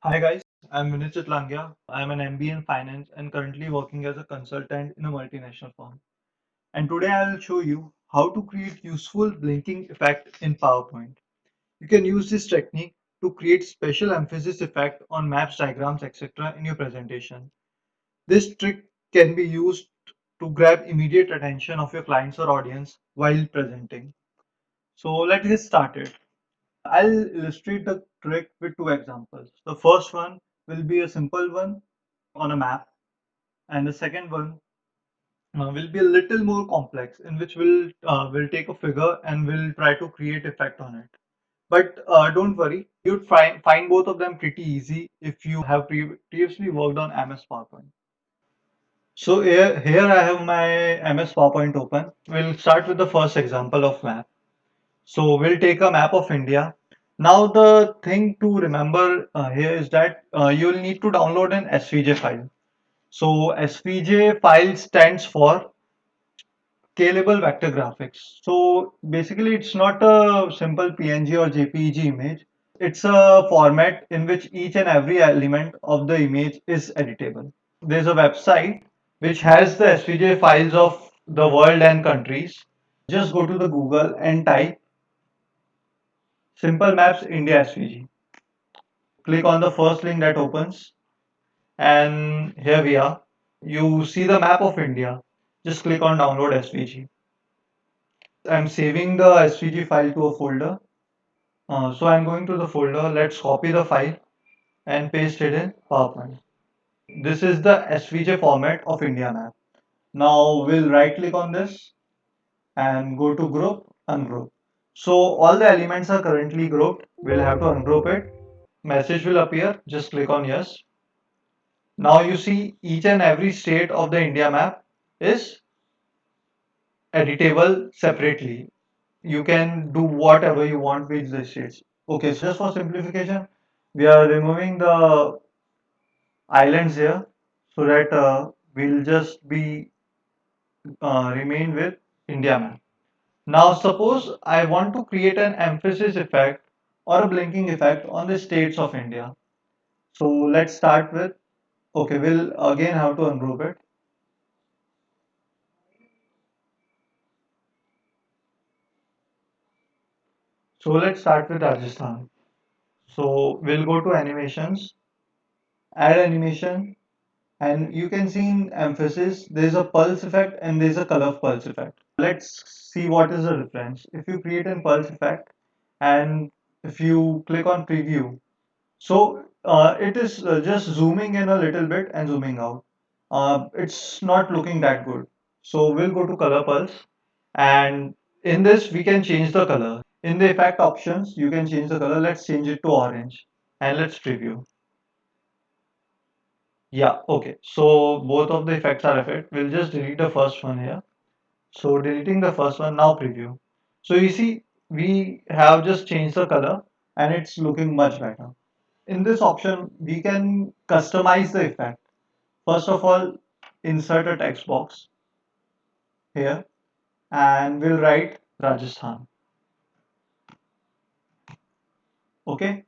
Hi guys, I'm Vinit Langya. I'm an MBA in finance and currently working as a consultant in a multinational firm. And today I'll show you how to create useful blinking effect in PowerPoint. You can use this technique to create special emphasis effect on maps, diagrams, etc. in your presentation. This trick can be used to grab immediate attention of your clients or audience while presenting. So let's get started. I'll illustrate the trick with two examples. The first one will be a simple one on a map, and the second one will be a little more complex, in which we'll take a figure and we'll try to create effect on it. But don't worry, you'd find both of them pretty easy if you have previously worked on MS PowerPoint. So here I have my MS PowerPoint open. We'll start with the first example of map. So we'll take a map of India. Now the thing to remember here is that you'll need to download an SVJ file. So SVJ file stands for Scalable Vector Graphics. So basically it's not a simple PNG or JPEG image. It's a format in which each and every element of the image is editable. There's a website which has the SVJ files of the world and countries. Just go to the Google and type Simple Maps India SVG. Click on the first link that opens, and here we are. You see the map of India. Just click on download SVG. I'm saving the SVG file to a folder. So I'm going to the folder. Let's copy the file and paste it in PowerPoint. This is the SVJ format of India map. Now we'll right click on this and go to group, ungroup. So all the elements are currently grouped. We'll have to ungroup it. Message will appear. Just click on yes. Now you see each and every state of the India map is editable separately. You can do whatever you want with the states. Okay, so just for simplification, we are removing the islands here so that we'll just be remain with India map. Now suppose I want to create an emphasis effect or a blinking effect on the states of India. So let's start with, okay, we'll again have to ungroup it. So let's start with Rajasthan. So we'll go to animations, add animation, and you can see in emphasis there's a pulse effect and there's a color pulse effect. Let's see what is the difference. If you create a pulse effect and if you click on preview, so it is just zooming in a little bit and zooming out. It's not looking that good. So we'll go to color pulse, and in this we can change the color. In the effect options, you can change the color. Let's change it to orange and let's preview. Yeah, okay. So both of the effects are effect. We'll just delete the first one here. So deleting the first one, now preview. So you see, we have just changed the color and it's looking much better. In this option, we can customize the effect. First of all, insert a text box here and we'll write Rajasthan. Okay.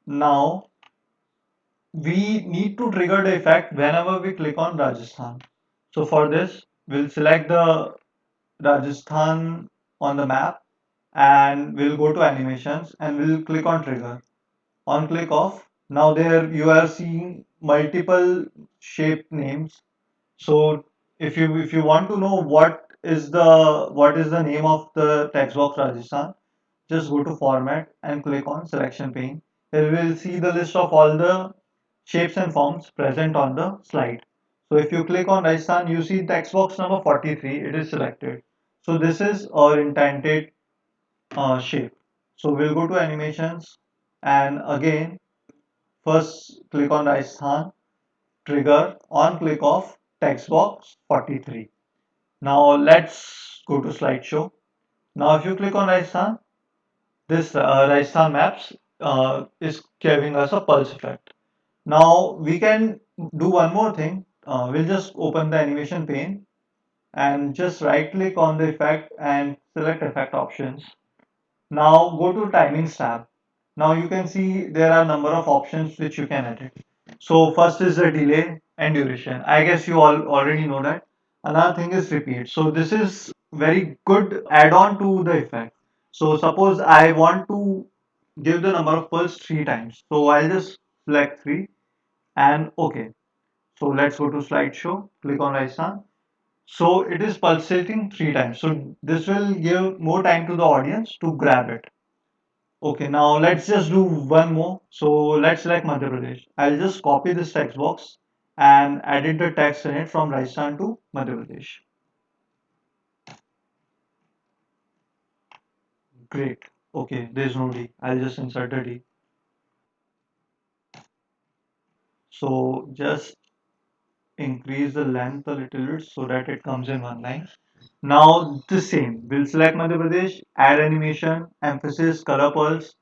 Now we need to trigger the effect whenever we click on Rajasthan. So for this, we'll select the Rajasthan on the map and we'll go to animations and we'll click on trigger. On click off, now there you are seeing multiple shape names. So if you want to know what is the name of the text box Rajasthan, just go to format and click on selection pane. Here we will see the list of all the shapes and forms present on the slide. So if you click on Rajasthan, you see text box number 43, it is selected. So this is our intended shape. So we'll go to animations and again first click on Rajasthan, trigger on click of text box 43. Now let's go to slideshow. Now if you click on Rajasthan, this Rajasthan maps is giving us a pulse effect. Now we can do one more thing. We'll just open the animation pane and just right click on the effect and select effect options. Now go to timings tab Now you can see there are number of options which you can edit. So first is the delay and duration. I guess you all already know that. Another thing is repeat. So this is very good add-on to the effect. So suppose I want to give the number of pulse three times. So I'll just select three and okay. So let's go to slideshow. Click on Rajasthan. So it is pulsating three times. So this will give more time to the audience to grab it. Okay, now let's just do one more. So let's select Madhya Pradesh. I'll just copy this text box and edit the text in it from Rajasthan to Madhya Pradesh. Great. Okay, there's no D. I'll just insert a D. So just increase the length a little bit so that it comes in one line. Now the same. We'll select Madhya Pradesh, add animation, emphasis, color pulse,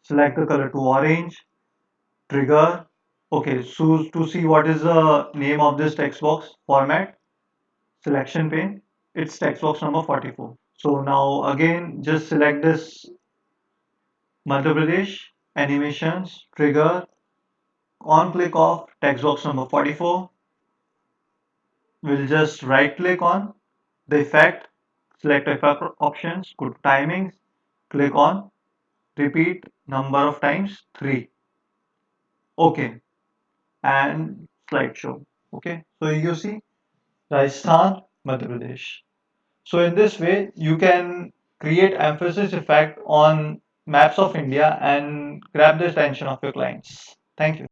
select the color to orange, trigger. Okay, so to see what is the name of this text box format, selection pane, it's text box number 44. So now again, just select this Madhya Pradesh, animations, trigger, on click of text box number 44. We'll just right click on the effect, select effect options, go to timings, click on repeat number of times 3. Okay, and slideshow. Okay, so you see Rajasthan, Madhya Pradesh. So in this way, you can create emphasis effect on maps of India and grab the attention of your clients. Thank you.